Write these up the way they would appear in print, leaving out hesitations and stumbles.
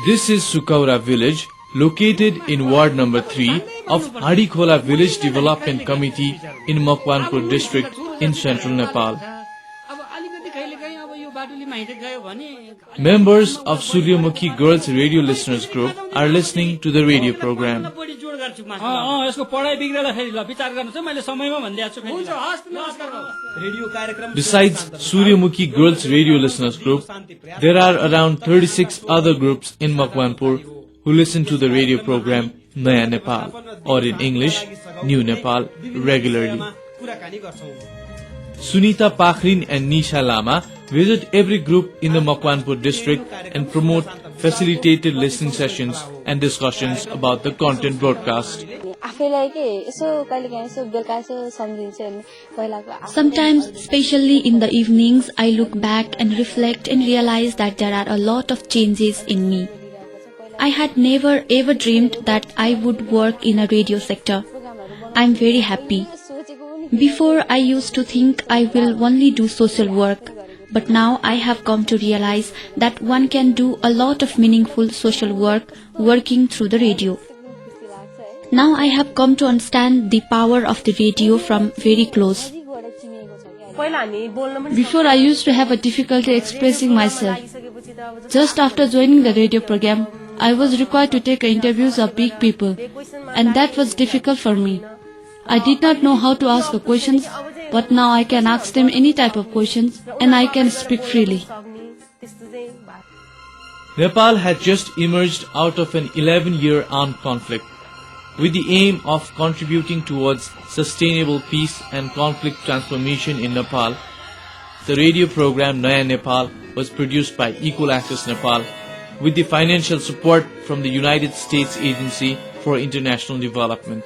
This is Sukaura village, located in Ward number 3 of Hadikhola Village Development Committee in Makwanpur district in central Nepal. Members of Suryamukhi Girls Radio Listeners Group are listening to the radio program. Besides Suryamukhi Girls Radio Listeners Group, there are around 36 other groups in Makwanpur who listen to the radio program Naya Nepal, or in English, New Nepal, regularly. Sunita Pakhrin and Nisha Lama visit every group in the Makwanpur district and promote facilitated listening sessions and discussions about the content broadcast. Sometimes, especially in the evenings, I look back and reflect and realize that there are a lot of changes in me. I had never ever dreamed that I would work in a radio sector. I am very happy. Before, I used to think I will only do social work, but now I have come to realize that one can do a lot of meaningful social work working through the radio. Now I have come to understand the power of the radio from very close. Before, I used to have a difficulty expressing myself. Just after joining the radio program, I was required to take interviews of big people, and that was difficult for me. I did not know how to ask questions, but now I can ask them any type of questions and I can speak freely. Nepal had just emerged out of an 11-year armed conflict. With the aim of contributing towards sustainable peace and conflict transformation in Nepal, the radio program Naya Nepal was produced by Equal Access Nepal with the financial support from the United States Agency for International Development.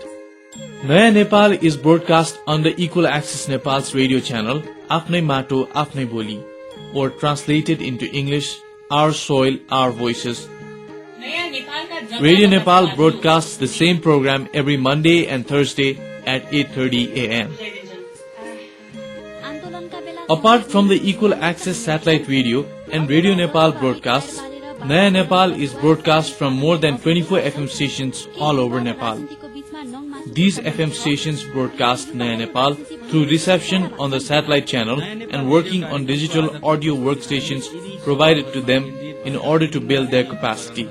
Naya Nepal is broadcast on the Equal Access Nepal's radio channel Afnai Mato Afnai Boli, or translated into English, Our Soil, Our Voices. Radio Nepal broadcasts the same program every Monday and Thursday at 8:30 a.m. Apart from the Equal Access satellite radio and Radio Nepal broadcasts, Naya Nepal is broadcast from more than 24 FM stations all over Nepal. These FM stations broadcast Naya Nepal through reception on the satellite channel and working on digital audio workstations provided to them in order to build their capacity.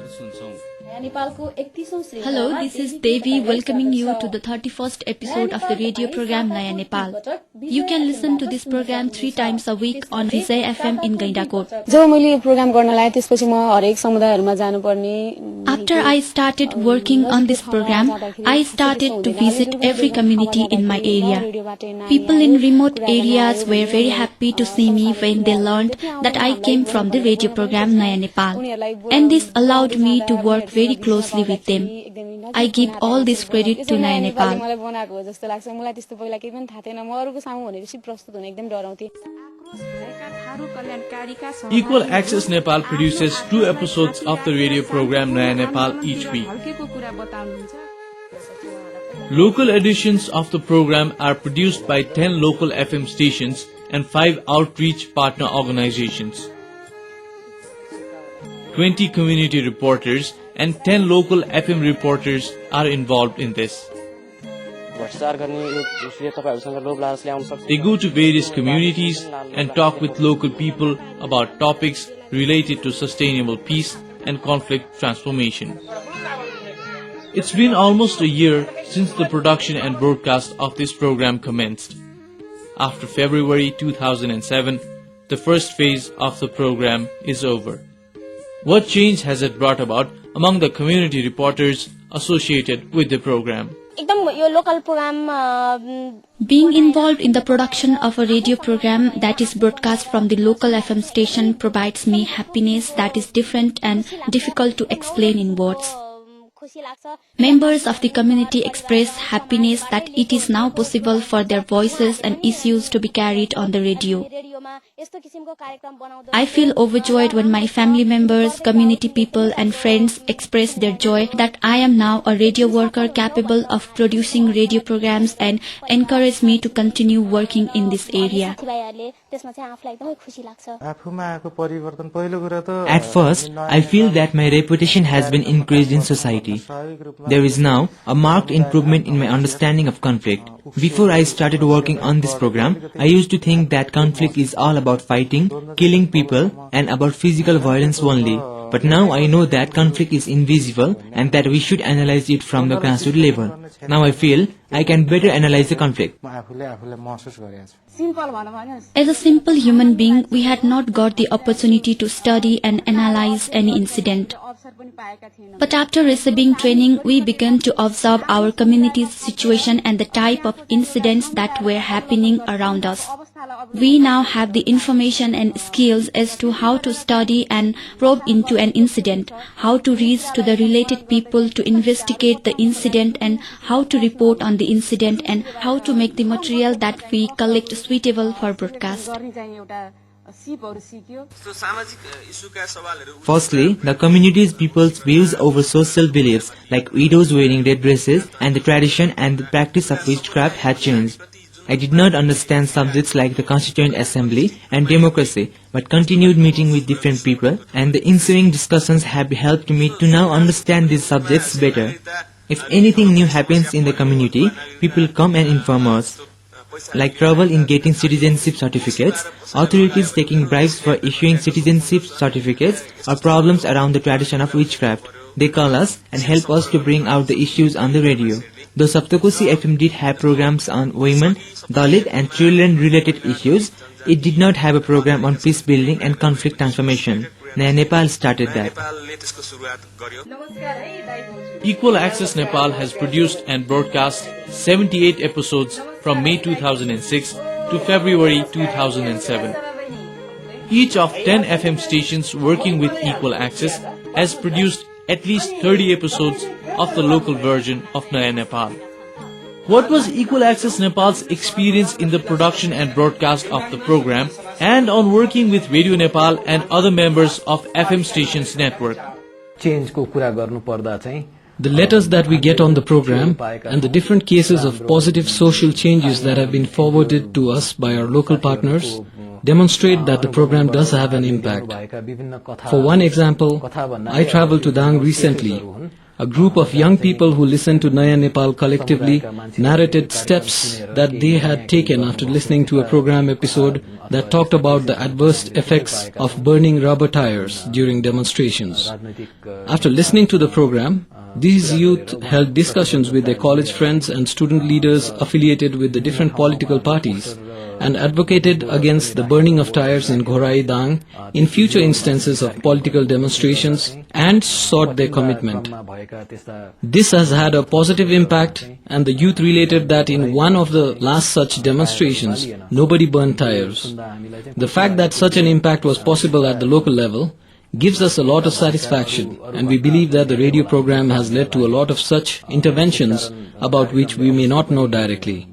Hello, this is Devi welcoming you to the 31st episode of the radio program Naya Nepal. You can listen to this program 3 times a week on Vijay FM in Gaindakot. After I started working on this program, I started to visit every community in my area. People in remote areas were very happy to see me when they learned that I came from the radio program Naya Nepal. And this allowed me to work very closely with them. I give all this credit to Naya Nepal. Equal Access Nepal produces 2 episodes of the radio program Naya Nepal each week. Local editions of the program are produced by 10 local FM stations and 5 outreach partner organizations. 20 community reporters and 10 local FM reporters are involved in this. They go to various communities and talk with local people about topics related to sustainable peace and conflict transformation. It's been almost a year since the production and broadcast of this program commenced. After February 2007, the first phase of the program is over. What change has it brought about among the community reporters associated with the program? Being involved in the production of a radio program that is broadcast from the local FM station provides me happiness that is different and difficult to explain in words. Members of the community express happiness that it is now possible for their voices and issues to be carried on the radio. I feel overjoyed when my family members, community people and friends express their joy that I am now a radio worker capable of producing radio programs and encourage me to continue working in this area. At first, I feel that my reputation has been increased in society. There is now a marked improvement in my understanding of conflict. Before I started working on this program, I used to think that conflict is all about fighting, killing people, and about physical violence only. But now I know that conflict is invisible and that we should analyze it from the grassroots level. Now I feel I can better analyze the conflict. As a simple human being, we had not got the opportunity to study and analyze any incident. But after receiving training, we began to observe our community's situation and the type of incidents that were happening around us. We now have the information and skills as to how to study and probe into an incident, how to reach to the related people to investigate the incident and how to report on the incident and how to make the material that we collect suitable for broadcast. Firstly, the community's people's views over social beliefs like widows wearing red dresses and the tradition and the practice of witchcraft had changed. I did not understand subjects like the Constituent Assembly and democracy, but continued meeting with different people, and the ensuing discussions have helped me to now understand these subjects better. If anything new happens in the community, people come and inform us. Like trouble in getting citizenship certificates, authorities taking bribes for issuing citizenship certificates, or problems around the tradition of witchcraft. They call us and help us to bring out the issues on the radio. Though Saptakosi FM did have programs on women, Dalit and children-related issues, it did not have a program on peace building and conflict transformation. Naya Nepal started that. Equal Access Nepal has produced and broadcast 78 episodes from May 2006 to February 2007. Each of 10 FM stations working with Equal Access has produced at least 30 episodes of the local version of Naya Nepal. What was Equal Access Nepal's experience in the production and broadcast of the program and on working with Radio Nepal and other members of FM stations network? The letters that we get on the program and the different cases of positive social changes that have been forwarded to us by our local partners demonstrate that the program does have an impact. For one example, I traveled to Dang recently. A group of young people who listened to Naya Nepal collectively narrated steps that they had taken after listening to a program episode that talked about the adverse effects of burning rubber tires during demonstrations. After listening to the program, these youth held discussions with their college friends and student leaders affiliated with the different political parties and advocated against the burning of tires in Ghorai Dang in future instances of political demonstrations and sought their commitment. This has had a positive impact, and the youth related that in one of the last such demonstrations, nobody burned tires. The fact that such an impact was possible at the local level gives us a lot of satisfaction, and we believe that the radio program has led to a lot of such interventions about which we may not know directly.